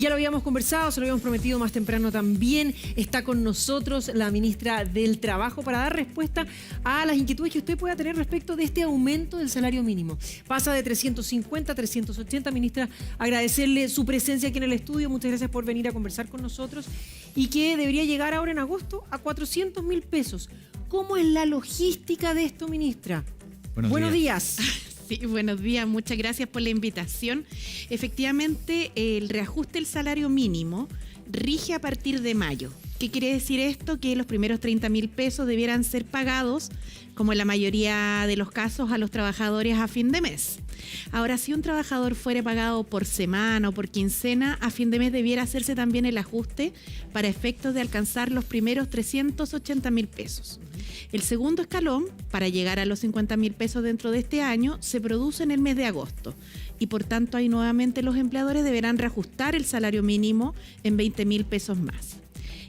Ya lo habíamos conversado, se lo habíamos prometido más temprano también. Está con nosotros la ministra del Trabajo para dar respuesta a las inquietudes que usted pueda tener respecto de este aumento del salario mínimo. Pasa de 350 a 380. Ministra, agradecerle su presencia aquí en el estudio. Muchas gracias por venir a conversar con nosotros. Y que debería llegar ahora en agosto a 400.000 pesos. ¿Cómo es la logística de esto, ministra? Buenos días. Sí, buenos días, muchas gracias por la invitación. Efectivamente, el reajuste del salario mínimo rige a partir de mayo. ¿Qué quiere decir esto? Que los primeros 30.000 pesos debieran ser pagados, como en la mayoría de los casos, a los trabajadores a fin de mes. Ahora, si un trabajador fuere pagado por semana o por quincena, a fin de mes debiera hacerse también el ajuste para efectos de alcanzar los primeros 380.000 pesos. El segundo escalón, para llegar a los 50.000 pesos dentro de este año, se produce en el mes de agosto y por tanto ahí nuevamente los empleadores deberán reajustar el salario mínimo en 20.000 pesos más.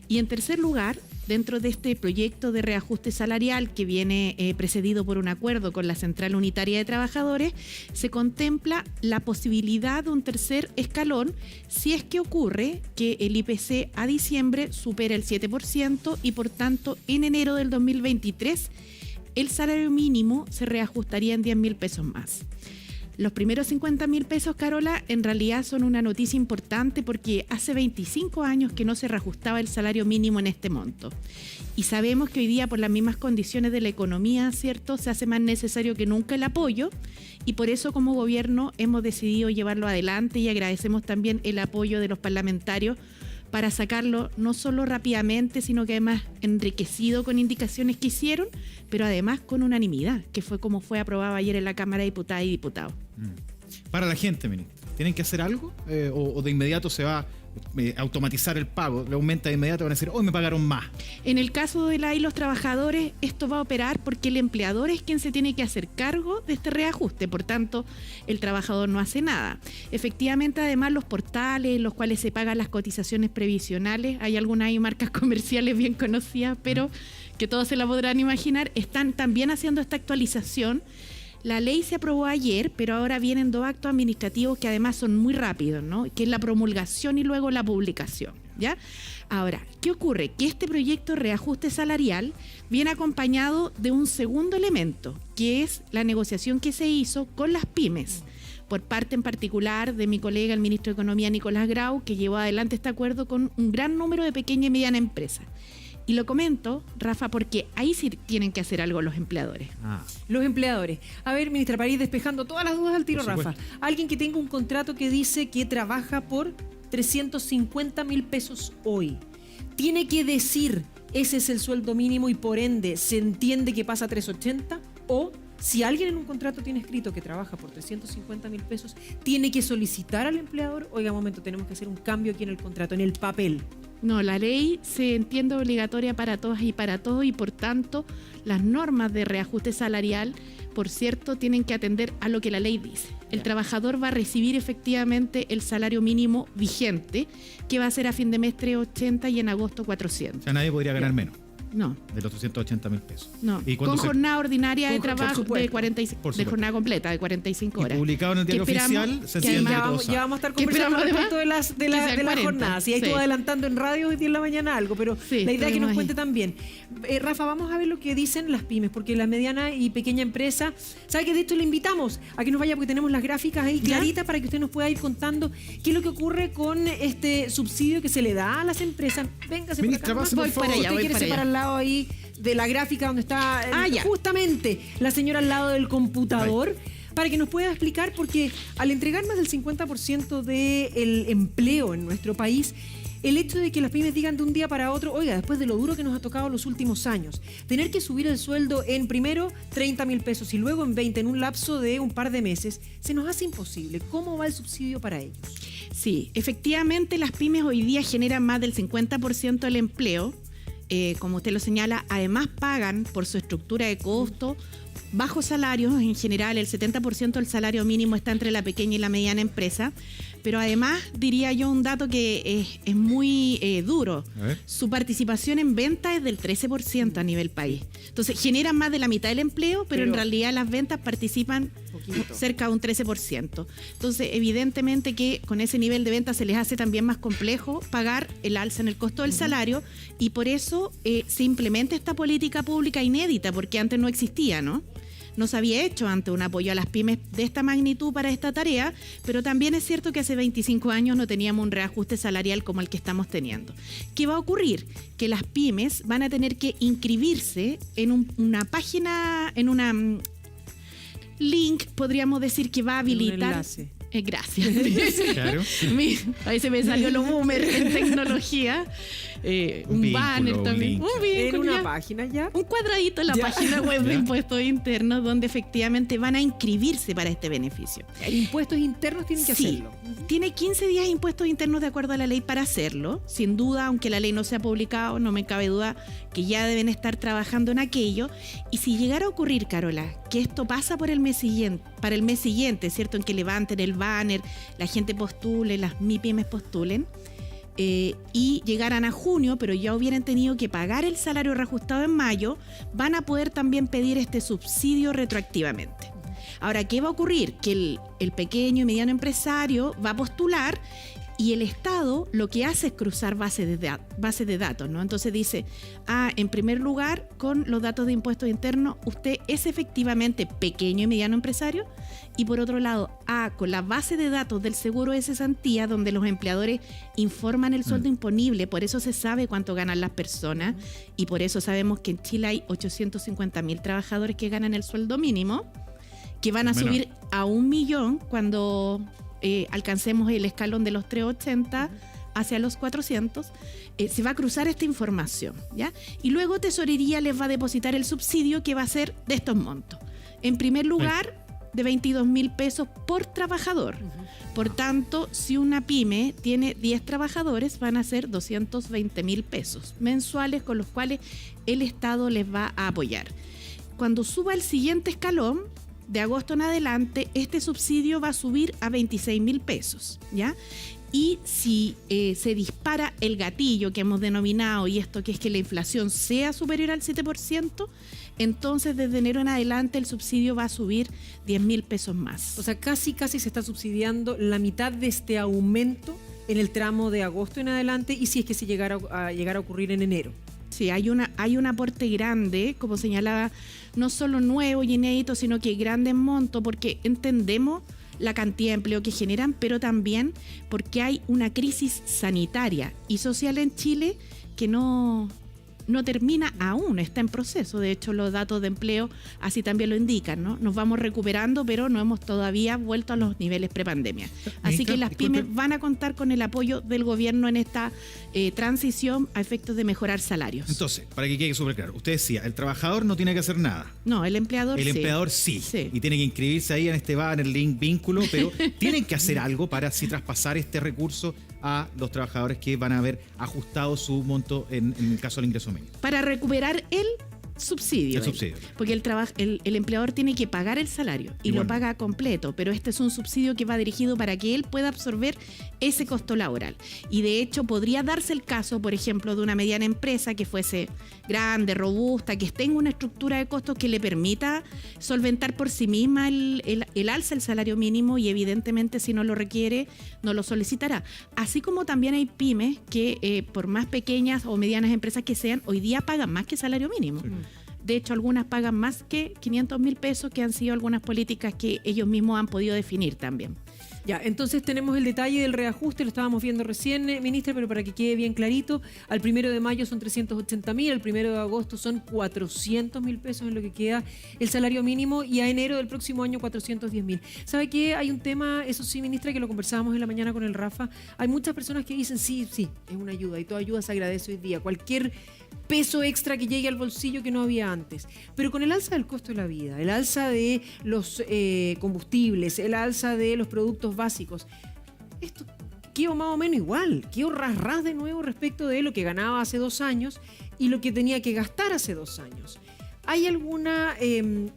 Y en tercer lugar, dentro de este proyecto de reajuste salarial que viene precedido por un acuerdo con la Central Unitaria de Trabajadores, se contempla la posibilidad de un tercer escalón si es que ocurre que el IPC a diciembre supera el 7% y por tanto en enero del 2023 el salario mínimo se reajustaría en 10.000 pesos más. Los primeros 50.000 pesos, Carola, en realidad son una noticia importante porque hace 25 años que no se reajustaba el salario mínimo en este monto. Y sabemos que hoy día, por las mismas condiciones de la economía, ¿cierto?, se hace más necesario que nunca el apoyo y por eso como gobierno hemos decidido llevarlo adelante y agradecemos también el apoyo de los parlamentarios para sacarlo no solo rápidamente, sino que además enriquecido con indicaciones que hicieron, pero además con unanimidad, que fue como fue aprobado ayer en la Cámara de Diputadas y Diputados. Para la gente, ministro, ¿tienen que hacer algo? ¿O de inmediato se va a automatizar el pago? ¿Le aumenta de inmediato? ¿Van a decir, hoy me pagaron más? En el caso de los trabajadores, esto va a operar porque el empleador es quien se tiene que hacer cargo de este reajuste, por tanto, el trabajador no hace nada. Efectivamente, además, los portales en los cuales se pagan las cotizaciones previsionales, hay algunas marcas comerciales bien conocidas, pero que todos se la podrán imaginar, están también haciendo esta actualización. La ley se aprobó ayer, pero ahora vienen dos actos administrativos que además son muy rápidos, ¿no? Que es la promulgación y luego la publicación, ¿ya? Ahora, ¿qué ocurre? Que este proyecto de reajuste salarial viene acompañado de un segundo elemento, que es la negociación que se hizo con las pymes, por parte en particular de mi colega, el ministro de Economía, Nicolás Grau, que llevó adelante este acuerdo con un gran número de pequeñas y medianas empresas. Y lo comento, Rafa, porque ahí sí tienen que hacer algo los empleadores. Los empleadores. A ver, ministra, para ir despejando todas las dudas al tiro, Rafa. Alguien que tenga un contrato que dice que trabaja por 350.000 pesos hoy, ¿tiene que decir ese es el sueldo mínimo y por ende se entiende que pasa a 380? ¿O si alguien en un contrato tiene escrito que trabaja por 350.000 pesos, tiene que solicitar al empleador, oiga, un momento, tenemos que hacer un cambio aquí en el contrato, en el papel? No, la ley se entiende obligatoria para todas y para todos y por tanto las normas de reajuste salarial, por cierto, tienen que atender a lo que la ley dice. El trabajador va a recibir efectivamente el salario mínimo vigente, que va a ser a fin de mes 380 y en agosto 400. O sea, nadie podría ganar menos. No. De los 380.000 pesos. No, con jornada ordinaria de trabajo de 45, de jornada completa de 45 horas. Y publicado en el diario oficial, sencillamente ya vamos a estar conversando respecto de la jornada. Si ahí estuvo adelantando en radio hoy día en la mañana algo, pero sí, la idea es que nos cuente también. Rafa, vamos a ver lo que dicen las pymes, porque la mediana y pequeña empresa, ¿sabe que de hecho le invitamos a que nos vaya porque tenemos las gráficas ahí claritas para que usted nos pueda ir contando qué es lo que ocurre con este subsidio que se le da a las empresas? Véngase ministra, por acá. Voy para allá, voy para allá. Ahí de la gráfica donde está justamente la señora al lado del computador, para que nos pueda explicar, porque al entregar más del 50% del empleo en nuestro país, el hecho de que las pymes digan de un día para otro, oiga, después de lo duro que nos ha tocado los últimos años, tener que subir el sueldo en primero 30.000 pesos y luego en 20 en un lapso de un par de meses, se nos hace imposible. ¿Cómo va el subsidio para ellos? Sí, efectivamente las pymes hoy día generan más del 50% del empleo. Como usted lo señala, además pagan por su estructura de costo bajos salarios. En general, el 70% del salario mínimo está entre la pequeña y la mediana empresa. Pero además, diría yo un dato que es muy duro. Su participación en venta es del 13% a nivel país. Entonces, generan más de la mitad del empleo, pero en realidad las ventas participan bajito. Cerca de un 13%. Entonces, evidentemente que con ese nivel de venta se les hace también más complejo pagar el alza en el costo del salario, y por eso se implementa esta política pública inédita, porque antes no existía, ¿no? No se había hecho antes un apoyo a las pymes de esta magnitud para esta tarea, pero también es cierto que hace 25 años no teníamos un reajuste salarial como el que estamos teniendo. ¿Qué va a ocurrir? Que las pymes van a tener que inscribirse en una página, en una link, podríamos decir, que va a habilitar... Un enlace. Gracias. Claro. Ahí se me salió lo boomer en tecnología. Un vínculo, banner un también. link. Un vínculo, En una ya. página ya. Un cuadradito en la página web de Impuestos Internos, donde efectivamente van a inscribirse para este beneficio. Impuestos internos tienen que Sí, hacerlo. tiene 15 días de impuestos internos de acuerdo a la ley para hacerlo. Sin duda, aunque la ley no se ha publicado, no me cabe duda que ya deben estar trabajando en aquello. Y si llegara a ocurrir, Carola, que esto pasa por el mes siguiente, para el mes siguiente, ¿cierto? En que levanten el banner, la gente postule, las MIPYMES postulen, y llegaran a junio, pero ya hubieran tenido que pagar el salario reajustado en mayo, van a poder también pedir este subsidio retroactivamente. Ahora, ¿qué va a ocurrir? Que el pequeño y mediano empresario va a postular, y el Estado lo que hace es cruzar base de datos, ¿no? Entonces dice, en primer lugar, con los datos de impuestos internos, usted es efectivamente pequeño y mediano empresario, y por otro lado, con la base de datos del seguro de cesantía, donde los empleadores informan el sueldo imponible, por eso se sabe cuánto ganan las personas, y por eso sabemos que en Chile hay 850.000 trabajadores que ganan el sueldo mínimo, que van a subir a 1 millón cuando alcancemos el escalón de los 380 hacia los 400, se va a cruzar esta información, ¿ya? Y luego Tesorería les va a depositar el subsidio, que va a ser de estos montos. En primer lugar, de 22.000 pesos por trabajador. Por tanto, si una pyme tiene 10 trabajadores, van a ser 220.000 pesos mensuales, con los cuales el Estado les va a apoyar. Cuando suba el siguiente escalón, de agosto en adelante, este subsidio va a subir a 26.000 pesos, ¿ya? Y si se dispara el gatillo que hemos denominado, y esto que es que la inflación sea superior al 7%, entonces desde enero en adelante el subsidio va a subir 10.000 pesos más. O sea, casi se está subsidiando la mitad de este aumento en el tramo de agosto en adelante, y si es que se llegara a ocurrir en enero. Sí, hay un aporte grande, como señalaba, no solo nuevo y inédito, sino que grande en monto, porque entendemos la cantidad de empleo que generan, pero también porque hay una crisis sanitaria y social en Chile que no termina aún, está en proceso. De hecho, los datos de empleo así también lo indican, ¿no? Nos vamos recuperando, pero no hemos todavía vuelto a los niveles prepandemia. Así que las pymes van a contar con el apoyo del gobierno en esta transición a efectos de mejorar salarios. Entonces, para que quede súper claro, usted decía, el trabajador no tiene que hacer nada. No, el empleador sí. El empleador sí. Y tiene que inscribirse ahí en este banner, link, vínculo, pero tienen que hacer algo para así traspasar este recurso a los trabajadores que van a haber ajustado su monto en el caso del ingreso mínimo. Para recuperar el subsidio. El subsidio. Porque el empleador tiene que pagar el salario y lo paga completo, pero este es un subsidio que va dirigido para que él pueda absorber ese costo laboral. Y de hecho podría darse el caso, por ejemplo, de una mediana empresa que fuese grande, robusta, que tenga una estructura de costos que le permita solventar por sí misma el alza del salario mínimo, y evidentemente si no lo requiere, no lo solicitará. Así como también hay pymes que por más pequeñas o medianas empresas que sean, hoy día pagan más que salario mínimo. Sí. De hecho, algunas pagan más que 500.000 pesos, que han sido algunas políticas que ellos mismos han podido definir también. Ya, entonces tenemos el detalle del reajuste, lo estábamos viendo recién, ministra, pero para que quede bien clarito, al 1 de mayo son 380.000, al 1 de agosto son 400.000 pesos en lo que queda el salario mínimo, y a enero del próximo año 410.000. ¿Sabe qué? Hay un tema, eso sí, ministra, que lo conversábamos en la mañana con el Rafa. Hay muchas personas que dicen, sí, es una ayuda, y toda ayuda se agradece hoy día. Cualquier peso extra que llegue al bolsillo que no había antes. Pero con el alza del costo de la vida, el alza de los combustibles, el alza de los productos básicos, esto quedó más o menos igual, quedó ras de nuevo respecto de lo que ganaba hace 2 años y lo que tenía que gastar hace 2 años. ¿Hay alguna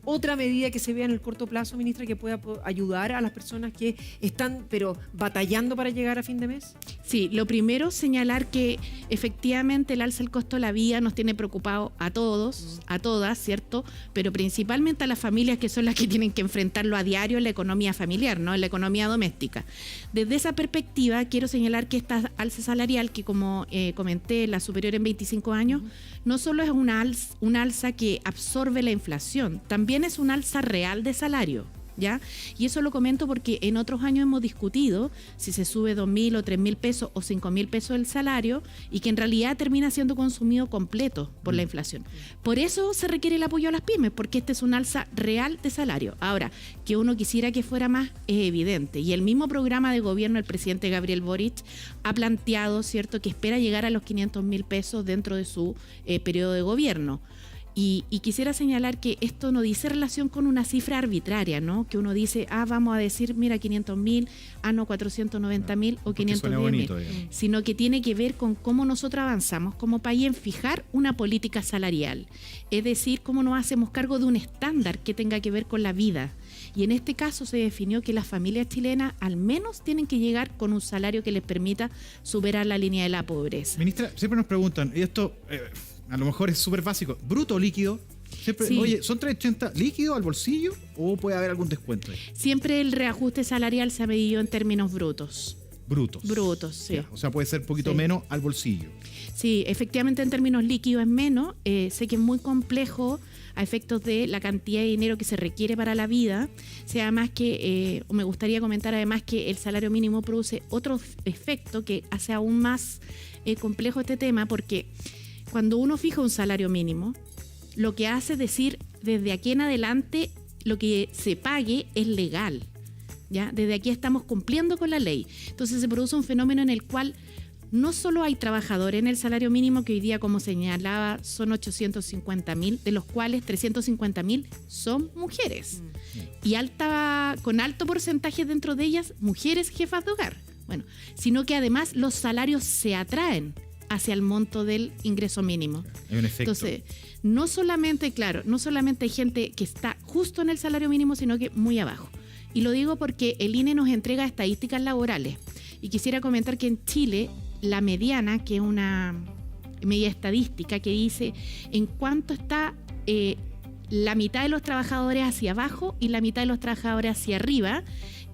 otra medida que se vea en el corto plazo, ministra, que pueda ayudar a las personas que están pero batallando para llegar a fin de mes? Sí, lo primero, señalar que efectivamente el alza del costo de la vida nos tiene preocupado a todos, a todas, ¿cierto? Pero principalmente a las familias, que son las que tienen que enfrentarlo a diario en la economía familiar, ¿no? En la economía doméstica. Desde esa perspectiva, quiero señalar que esta alza salarial, que como comenté, la superior en 25 años, no solo es una alza que absorbe la inflación, también es un alza real de salario, ¿ya? Y eso lo comento porque en otros años hemos discutido si se sube 2.000 o 3.000 pesos o 5.000 pesos el salario, y que en realidad termina siendo consumido completo por la inflación. Por eso se requiere el apoyo a las pymes, porque este es un alza real de salario. Ahora, que uno quisiera que fuera más es evidente, y el mismo programa de gobierno del presidente Gabriel Boric ha planteado, ¿cierto?, que espera llegar a los 500.000 pesos dentro de su periodo de gobierno. Y quisiera señalar que esto no dice relación con una cifra arbitraria, ¿no? Que uno dice, vamos a decir, mira, 500.000, no, 490.000 o 510.000, sino que tiene que ver con cómo nosotros avanzamos como país en fijar una política salarial. Es decir, cómo nos hacemos cargo de un estándar que tenga que ver con la vida. Y en este caso se definió que las familias chilenas al menos tienen que llegar con un salario que les permita superar la línea de la pobreza. Ministra, siempre nos preguntan, y esto a lo mejor es súper básico, ¿bruto o líquido? Siempre, sí. Oye, ¿son 380 líquido al bolsillo o puede haber algún descuento ahí? Siempre el reajuste salarial se ha medido en términos brutos. Brutos, sí. Ya, o sea, puede ser un poquito menos al bolsillo. Sí, efectivamente en términos líquidos es menos. Sé que es muy complejo a efectos de la cantidad de dinero que se requiere para la vida. Sea más que, me gustaría comentar además que el salario mínimo produce otro efecto que hace aún más complejo este tema, porque cuando uno fija un salario mínimo, lo que hace es decir, desde aquí en adelante lo que se pague es legal, ¿ya? Desde aquí estamos cumpliendo con la ley. Entonces se produce un fenómeno en el cual no solo hay trabajadores en el salario mínimo, que hoy día, como señalaba, son 850.000, de los cuales 350.000 son mujeres. Y con alto porcentaje dentro de ellas, mujeres jefas de hogar. Bueno, sino que además los salarios se atraen hacia el monto del ingreso mínimo. Hay un efecto. Entonces, no solamente hay gente que está justo en el salario mínimo, sino que muy abajo. Y lo digo porque el INE nos entrega estadísticas laborales. Y quisiera comentar que en Chile, la mediana, que es una media estadística que dice en cuánto está la mitad de los trabajadores hacia abajo y la mitad de los trabajadores hacia arriba,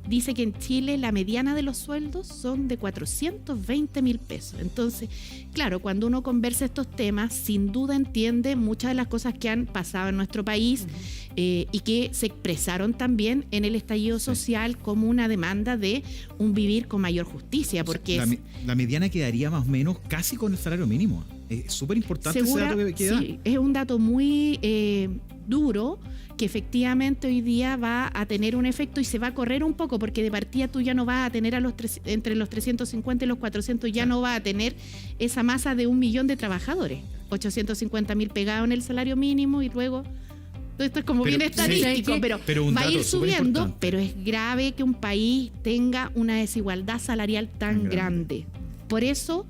dice que en Chile la mediana de los sueldos son de 420.000 pesos. Entonces, claro, cuando uno conversa estos temas, sin duda entiende muchas de las cosas que han pasado en nuestro país y que se expresaron también en el estallido social como una demanda de un vivir con mayor justicia. Porque o sea, la mediana quedaría más o menos casi con el salario mínimo. Es súper importante ese dato que da. Sí, es un dato muy duro, que efectivamente hoy día va a tener un efecto y se va a correr un poco, porque de partida tú ya no vas a tener entre los 350 y los 400, ya no vas a tener esa masa de 1 millón de trabajadores. 850.000 pegados en el salario mínimo y luego todo esto es como bien estadístico, sí, pero va a ir subiendo, pero es grave que un país tenga una desigualdad salarial tan grande. Por eso,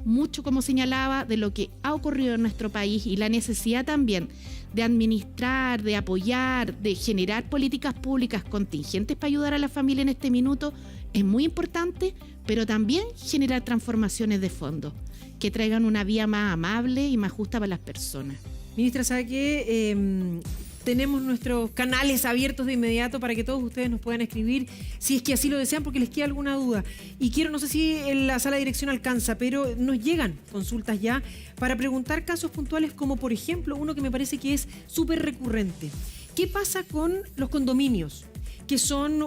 mucho, como señalaba, de lo que ha ocurrido en nuestro país y la necesidad también de administrar, de apoyar, de generar políticas públicas contingentes para ayudar a la familia en este minuto es muy importante, pero también generar transformaciones de fondo que traigan una vía más amable y más justa para las personas. Ministra, ¿sabe qué? Tenemos nuestros canales abiertos de inmediato para que todos ustedes nos puedan escribir si es que así lo desean, porque les queda alguna duda. Y no sé si en la sala de dirección alcanza, pero nos llegan consultas ya para preguntar casos puntuales, como por ejemplo uno que me parece que es súper recurrente. ¿Qué pasa con los condominios? Que son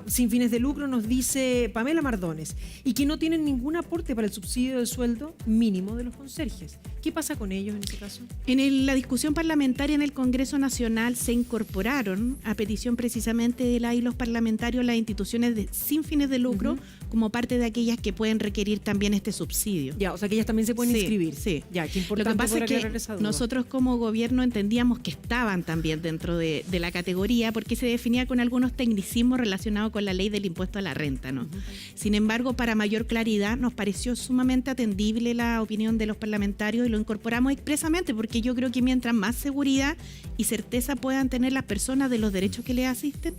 sin fines de lucro, nos dice Pamela Mardones, y que no tienen ningún aporte para el subsidio de sueldo mínimo de los conserjes. ¿Qué pasa con ellos en este caso? En la discusión parlamentaria en el Congreso Nacional se incorporaron, a petición precisamente de los parlamentarios, las instituciones sin fines de lucro como parte de aquellas que pueden requerir también este subsidio. Ya, o sea que ellas también se pueden inscribir. Sí. Ya, qué importante. Lo que pasa es que nosotros como gobierno entendíamos que estaban también dentro de la categoría, porque se definía con con algunos tecnicismos relacionados con la ley del impuesto a la renta, ¿no? Sin embargo, para mayor claridad, nos pareció sumamente atendible la opinión de los parlamentarios y lo incorporamos expresamente, porque yo creo que mientras más seguridad y certeza puedan tener las personas de los derechos que les asisten,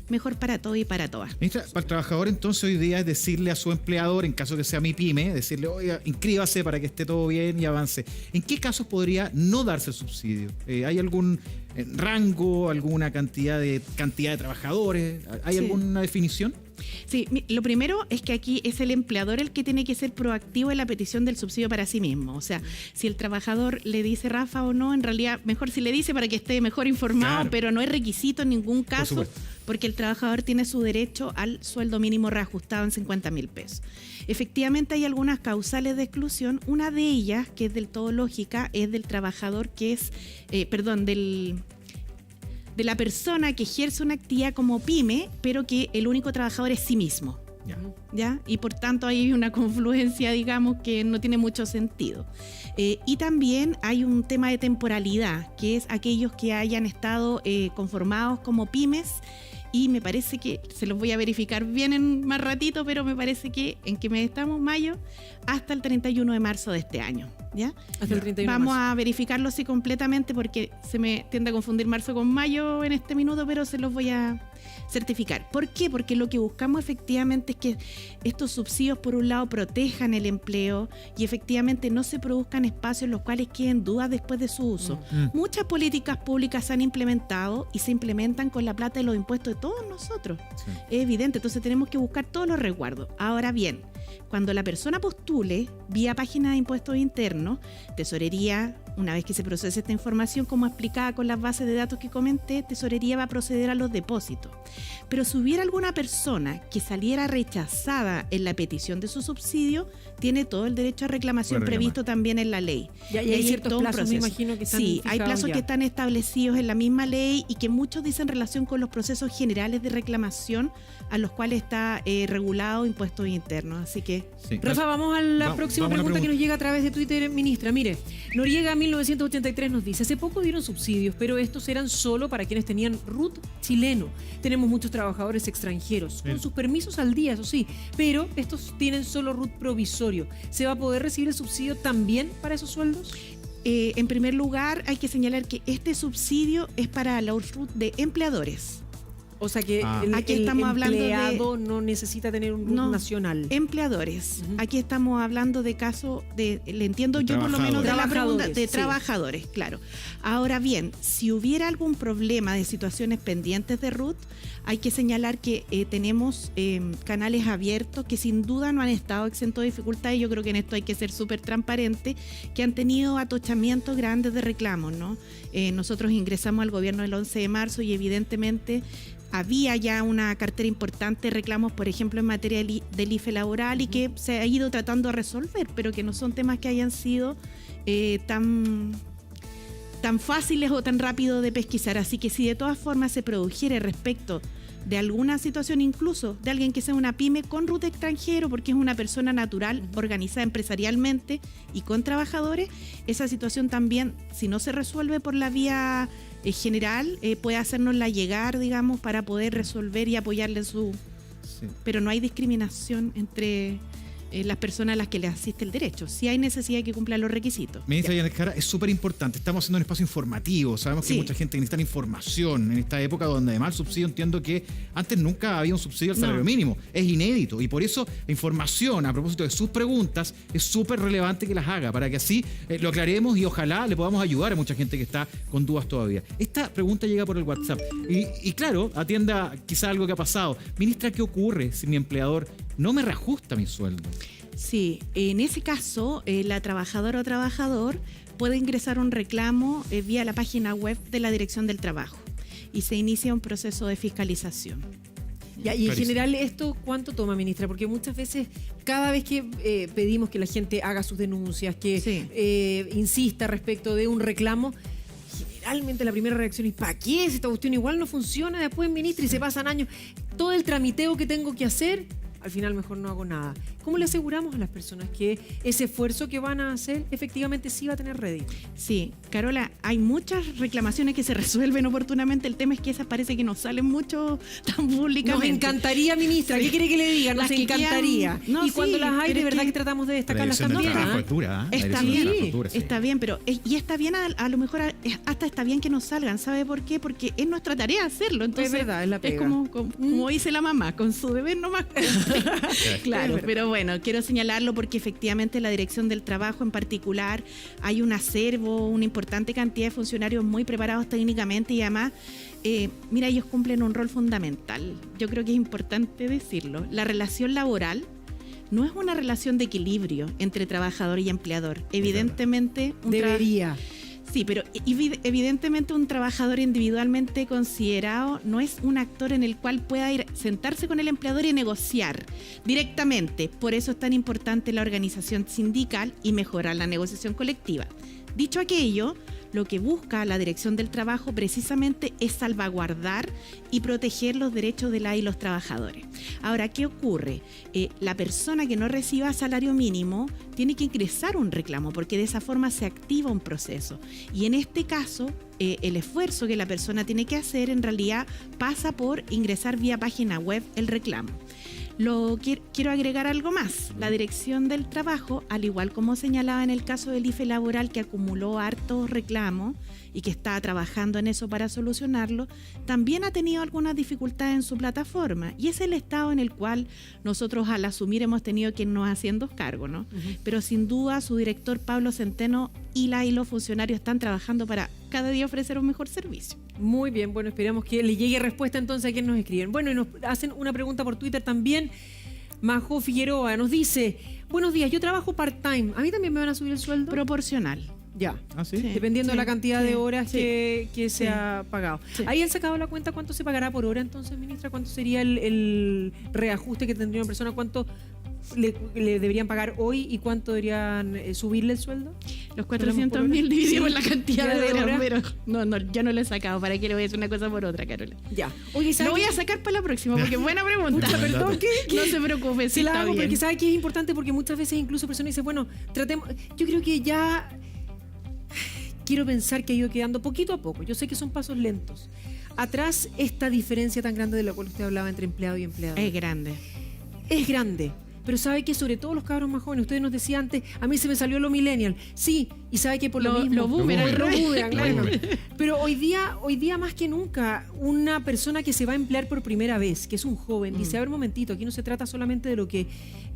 mejor para todos y para todas. Ministra, para el trabajador entonces hoy día es decirle a su empleador, en caso que sea mi pyme, decirle, oiga, inscríbase para que esté todo bien y avance. ¿En qué casos podría no darse el subsidio? ¿Hay algún rango, alguna cantidad de trabajadores? ¿Hay alguna definición? Sí, lo primero es que aquí es el empleador el que tiene que ser proactivo en la petición del subsidio para sí mismo. O sea, si el trabajador le dice Rafa o no, en realidad mejor si le dice para que esté mejor informado, claro. Pero no es requisito en ningún caso, porque el trabajador tiene su derecho al sueldo mínimo reajustado en 50.000 pesos. Efectivamente hay algunas causales de exclusión. Una de ellas, que es del todo lógica, es del trabajador que es, de la persona que ejerce una actividad como pyme, pero que el único trabajador es sí mismo. ¿Ya? Y por tanto hay una confluencia, digamos, que no tiene mucho sentido. Y también hay un tema de temporalidad, que es aquellos que hayan estado conformados como pymes, y me parece que, se los voy a verificar bien en más ratito, pero me parece que en qué mes estamos, mayo, hasta el 31 de marzo de este año. ¿Ya? Hasta el 31 Vamos de marzo. a verificarlo así completamente porque se me tiende a confundir marzo con mayo en este minuto, pero se los voy a certificar. ¿Por qué? Porque lo que buscamos efectivamente es que estos subsidios, por un lado, protejan el empleo y efectivamente no se produzcan espacios en los cuales queden dudas después de su uso. Muchas políticas públicas se han implementado y se implementan con la plata de los impuestos de todos nosotros. Sí. Es evidente, entonces tenemos que buscar todos los resguardos. Ahora bien, cuando la persona postule vía página de impuestos internos, Tesorería, una vez que se procese esta información, como explicada con las bases de datos que comenté, Tesorería va a proceder a los depósitos. Pero si hubiera alguna persona que saliera rechazada en la petición de su subsidio, tiene todo el derecho a reclamación previsto también en la ley. Y hay ciertos plazos, me imagino, que están Sí, hay plazos ya que están establecidos en la misma ley y que muchos dicen relación con los procesos generales de reclamación a los cuales está regulado impuestos internos. Así que... Sí. Rafa, vamos a la próxima pregunta que nos llega a través de Twitter, ministra. Mire, Noriega 1983 nos dice, hace poco dieron subsidios, pero estos eran solo para quienes tenían RUT chileno. Tenemos muchos trabajadores extranjeros, con sus permisos al día, eso sí, pero estos tienen solo RUT provisorio. ¿Se va a poder recibir el subsidio también para esos sueldos? En primer lugar, hay que señalar que este subsidio es para los RUT de empleadores. O sea que aquí estamos empleado no necesita tener un RUT nacional. Empleadores. Aquí estamos hablando de caso de, le entiendo yo por lo menos de la pregunta, de trabajadores, claro. Ahora bien, si hubiera algún problema de situaciones pendientes de RUT, hay que señalar que tenemos canales abiertos que sin duda no han estado exentos de dificultades. Yo creo que en esto hay que ser súper transparente, que han tenido atochamientos grandes de reclamos, ¿no? Nosotros ingresamos al gobierno el 11 de marzo y evidentemente había ya una cartera importante de reclamos, por ejemplo, en materia del IFE laboral y que se ha ido tratando de resolver, pero que no son temas que hayan sido tan fáciles o tan rápidos de pesquisar. Así que si de todas formas se produjera respecto de alguna situación, incluso de alguien que sea una pyme con RUT extranjero, porque es una persona natural, organizada empresarialmente y con trabajadores, esa situación también, si no se resuelve por la vía general, puede hacérnosla llegar, digamos, para poder resolver y apoyarle en su... Sí. Pero no hay discriminación entre las personas a las que le asiste el derecho. Sí hay necesidad de que cumplan los requisitos. Ministra Yanes Jara, es súper importante. Estamos haciendo un espacio informativo. Sabemos que hay mucha gente que necesita información en esta época donde además el subsidio, entiendo que antes nunca había un subsidio al salario mínimo. Es inédito y por eso la información a propósito de sus preguntas es súper relevante que las haga para que así lo aclaremos y ojalá le podamos ayudar a mucha gente que está con dudas todavía. Esta pregunta llega por el WhatsApp y claro, atienda quizá algo que ha pasado. Ministra, ¿qué ocurre si mi empleador no me reajusta mi sueldo? Sí, en ese caso, la trabajadora o trabajador puede ingresar un reclamo vía la página web de la Dirección del Trabajo y se inicia un proceso de fiscalización. Ya, y en general, ¿esto cuánto toma, ministra? Porque muchas veces, cada vez que pedimos que la gente haga sus denuncias, que insista respecto de un reclamo, generalmente la primera reacción es ¿para qué? Si esta cuestión igual no funciona después, ministra, y se pasan años. Todo el tramiteo que tengo que hacer, al final mejor no hago nada. ¿cómo le aseguramos a las personas que ese esfuerzo que van a hacer efectivamente sí va a tener rédito? Sí, Carola, hay muchas reclamaciones que se resuelven oportunamente. El tema es que esas parece que no salen mucho tan públicamente. Nos encantaría, ministra. ¿Qué quiere que le diga? Nos encantaría. No, y cuando las hay, de verdad que tratamos de destacarlas también. Está bien, pero y está bien, a lo mejor hasta está bien que nos salgan. ¿Sabe por qué? Porque es nuestra tarea hacerlo. Entonces, es verdad, es la pega. Es como dice la mamá, con su deber nomás. Claro, pero bueno, quiero señalarlo porque efectivamente la Dirección del Trabajo en particular hay un acervo, una importante cantidad de funcionarios muy preparados técnicamente y además, mira, ellos cumplen un rol fundamental. Yo creo que es importante decirlo. La relación laboral no es una relación de equilibrio entre trabajador y empleador. Evidentemente, debería. Sí, pero evidentemente un trabajador individualmente considerado no es un actor en el cual pueda ir sentarse con el empleador y negociar directamente. Por eso es tan importante la organización sindical y mejorar la negociación colectiva. Dicho aquello, lo que busca la Dirección del Trabajo precisamente es salvaguardar y proteger los derechos de los trabajadores. Ahora, ¿qué ocurre? La persona que no reciba salario mínimo tiene que ingresar un reclamo porque de esa forma se activa un proceso. Y en este caso, el esfuerzo que la persona tiene que hacer en realidad pasa por ingresar vía página web el reclamo. Quiero agregar algo más. La Dirección del Trabajo, al igual como señalaba en el caso del IFE laboral que acumuló hartos reclamos y que está trabajando en eso para solucionarlo, también ha tenido algunas dificultades en su plataforma y es el estado en el cual nosotros al asumir hemos tenido que irnos haciendo cargo, ¿no? Pero sin duda su director Pablo Centeno y los funcionarios están trabajando para cada día ofrecer un mejor servicio. Muy bien, bueno, esperamos que le llegue respuesta entonces a quienes nos escriben. Bueno, y nos hacen una pregunta por Twitter también. Majo Figueroa nos dice: buenos días, yo trabajo part-time. ¿A mí también me van a subir el sueldo? Proporcional. Ya, ¿sí? Dependiendo de la cantidad de horas que se ha pagado. Sí. ¿Ahí han sacado la cuenta cuánto se pagará por hora entonces, ministra? ¿Cuánto sería el reajuste que tendría una persona? ¿Cuánto le deberían pagar hoy y cuánto deberían subirle el sueldo? Los 400.000 dividido por la cantidad de horas, pero no, yo no lo he sacado. ¿Para qué le voy a decir una cosa por otra, Carola? Ya. Oye, lo voy a sacar para la próxima porque buena pregunta. Perdón, ¿qué? No se preocupe, sí, la está hago bien. porque sabe que es importante porque muchas veces incluso personas dicen, bueno, tratemos. Yo creo que ya quiero pensar que ha ido quedando poquito a poco. Yo sé que son pasos lentos. Atrás esta diferencia tan grande de la cual usted hablaba entre empleado y empleador. Es grande. Es grande. Pero sabe que sobre todo los cabros más jóvenes, usted nos decía antes, a mí se me salió lo millennial. Sí, y sabe que por lo mismo... Lo boomerang. Bueno. Pero hoy día más que nunca, una persona que se va a emplear por primera vez, que es un joven, dice, a ver, un momentito, aquí no se trata solamente de lo que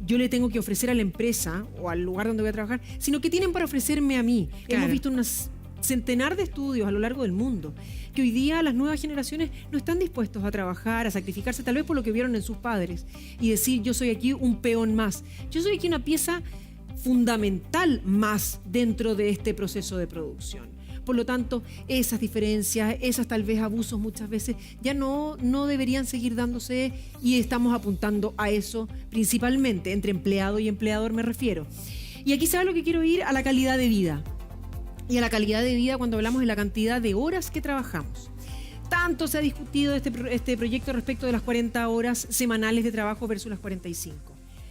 yo le tengo que ofrecer a la empresa o al lugar donde voy a trabajar, sino que tienen para ofrecerme a mí. Claro. Hemos visto unas centenar de estudios a lo largo del mundo, que hoy día las nuevas generaciones no están dispuestos a trabajar, a sacrificarse, tal vez por lo que vieron en sus padres, y decir, yo soy aquí un peón más. Yo soy aquí una pieza fundamental más dentro de este proceso de producción. Por lo tanto, esas diferencias, esos tal vez abusos muchas veces ya no deberían seguir dándose y estamos apuntando a eso principalmente, entre empleado y empleador me refiero. Y aquí sabe lo que quiero ir, a la calidad de vida. Y a la calidad de vida cuando hablamos de la cantidad de horas que trabajamos. Tanto se ha discutido este proyecto respecto de las 40 horas semanales de trabajo versus las 45.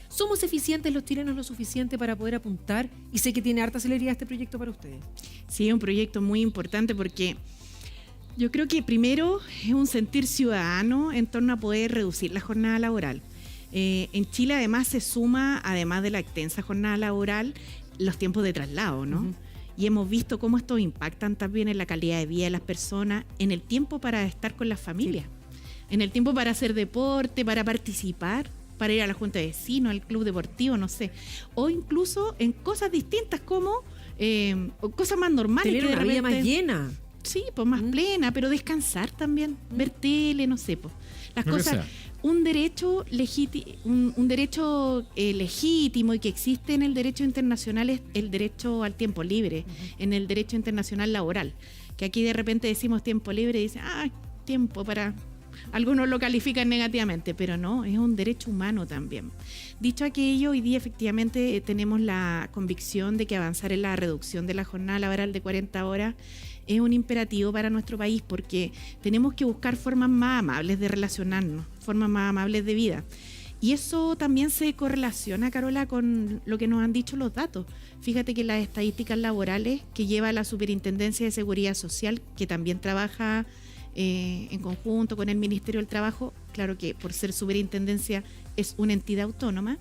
¿Somos eficientes los chilenos lo suficiente para poder apuntar? Y sé que tiene harta celeridad este proyecto para ustedes. Sí, es un proyecto muy importante porque yo creo que primero es un sentir ciudadano en torno a poder reducir la jornada laboral. En Chile además se suma, además de la extensa jornada laboral, los tiempos de traslado, ¿no? Y hemos visto cómo estos impactan también en la calidad de vida de las personas, en el tiempo para estar con las familias, en el tiempo para hacer deporte, para participar, para ir a la junta de vecinos, al club deportivo, no sé. O incluso en cosas distintas como cosas más normales. Tener una vida más llena. Sí, pues más plena, pero descansar también, ver tele, no sé, pues. Las cosas... Un derecho legítimo y que existe en el derecho internacional es el derecho al tiempo libre, en el derecho internacional laboral. Que aquí de repente decimos tiempo libre y dicen, tiempo para... Algunos lo califican negativamente, pero no, es un derecho humano también. Dicho aquello, hoy día efectivamente tenemos la convicción de que avanzar en la reducción de la jornada laboral de 40 horas es un imperativo para nuestro país porque tenemos que buscar formas más amables de relacionarnos, formas más amables de vida. Y eso también se correlaciona, Carola, con lo que nos han dicho los datos. Fíjate que las estadísticas laborales que lleva la Superintendencia de Seguridad Social, que también trabaja en conjunto con el Ministerio del Trabajo, claro que por ser superintendencia es una entidad autónoma,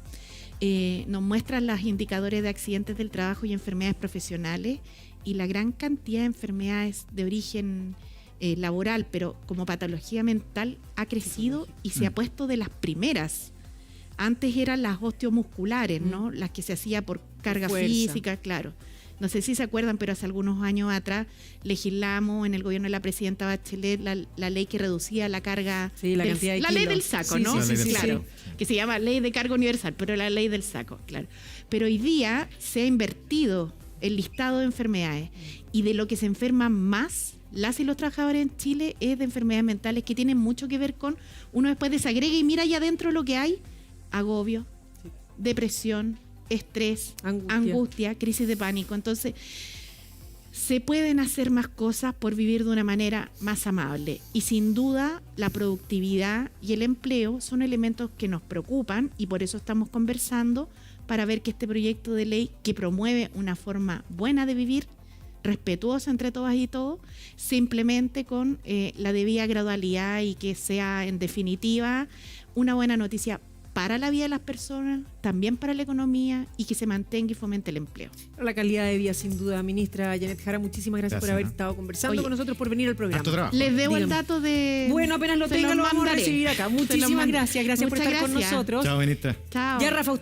nos muestran los indicadores de accidentes del trabajo y enfermedades profesionales, y la gran cantidad de enfermedades de origen laboral, pero como patología mental, ha crecido y se ha puesto de las primeras. Antes eran las osteomusculares, ¿no? Las que se hacía por carga física, claro. No sé si se acuerdan, pero hace algunos años atrás legislamos en el gobierno de la presidenta Bachelet la ley que reducía la carga, la cantidad de la ley del saco, ¿no? Claro, que se llama ley de carga universal, pero la ley del saco, claro. Pero hoy día se ha invertido el listado de enfermedades, y de lo que se enferman más las y los trabajadores en Chile es de enfermedades mentales que tienen mucho que ver con, uno después desagrega y mira allá adentro lo que hay: agobio, depresión, estrés, angustia, crisis de pánico. Entonces, se pueden hacer más cosas por vivir de una manera más amable, y sin duda la productividad y el empleo son elementos que nos preocupan, y por eso estamos conversando para ver que este proyecto de ley, que promueve una forma buena de vivir, respetuosa entre todas y todos, se implemente con la debida gradualidad, y que sea en definitiva una buena noticia para la vida de las personas, también para la economía, y que se mantenga y fomente el empleo. La calidad de vida, sin duda. Ministra Janet Jara, muchísimas gracias por haber estado conversando con nosotros, por venir al programa. Les debo el dato de... Bueno, apenas lo tenga, lo vamos a recibir acá. Muchísimas gracias. Gracias por estar con nosotros. Chao, ministra. Chao. Ya, Rafa,